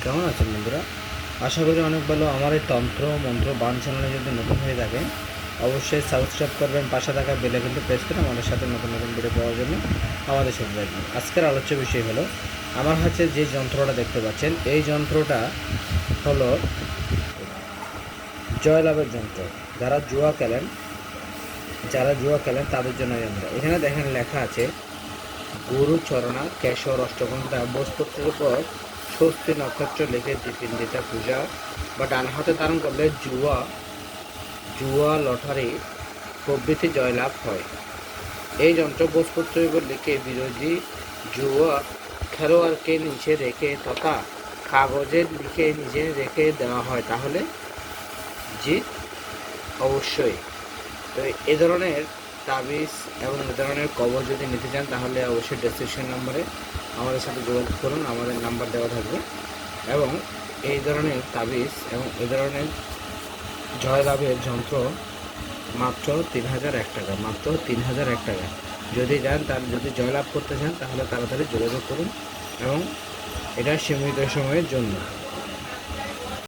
কেমন আছেন বন্ধুরা? আশা করি অনেক ভালো। আমার এই তন্ত্র মন্ত্র বান চ্যানেলে যদি নতুন হয়ে থাকে অবশ্যই সাবস্ক্রাইব করবেন, পাশে থাকা বেলে কিন্তু প্রেস করে আমাদের সাথে নতুন নতুন ভিডিও পাওয়ার জন্য আমাদের সাথে থাকবেন। আজকের আলোচ্য বিষয় হলো, আমার হাতে যে যন্ত্রটা দেখতে পাচ্ছেন এই যন্ত্রটা হলো জয়লাভের যন্ত্র। যারা জুয়া খেলেন তাদের জন্য এই যন্ত্র। এখানে দেখেন লেখা আছে গুরু চরণা কেশর অষ্টঘণ্টা বৃহস্পতির উপর স্বস্তি নক্ষত্র লিখে দ্বিপিণ্ডিতা পূজা বা ডান হাতে ধারণ করলে জুয়া জুয়া লটারি প্রভৃতি জয়লাভ হয়। এই যন্ত্র বৃহস্পতির উপর লিখে বিরোধী জুয়া খেলোয়াড়কে নিচে রেখে তথা কাগজে লিখে নিচে রেখে দেওয়া হয়, তাহলে জিত অবশ্যই। তো এই ধরনের তাবিজ এবং এই ধরনের কবর যদি নিতে চান তাহলে অবশ্যই ডেসক্রিপশন নম্বরে আমাদের সাথে যোগাযোগ করুন, আমাদের নাম্বার দেওয়া থাকবে। এবং এই ধরনের তাবিজ এবং এই ধরনের জয়লাভের যন্ত্র মাত্র 3001 টাকা, মাত্র 3001 টাকা। যদি জয়লাভ করতে চান তাহলে তাড়াতাড়ি যোগাযোগ করুন এবং এটা সীমিত সময়ের জন্য।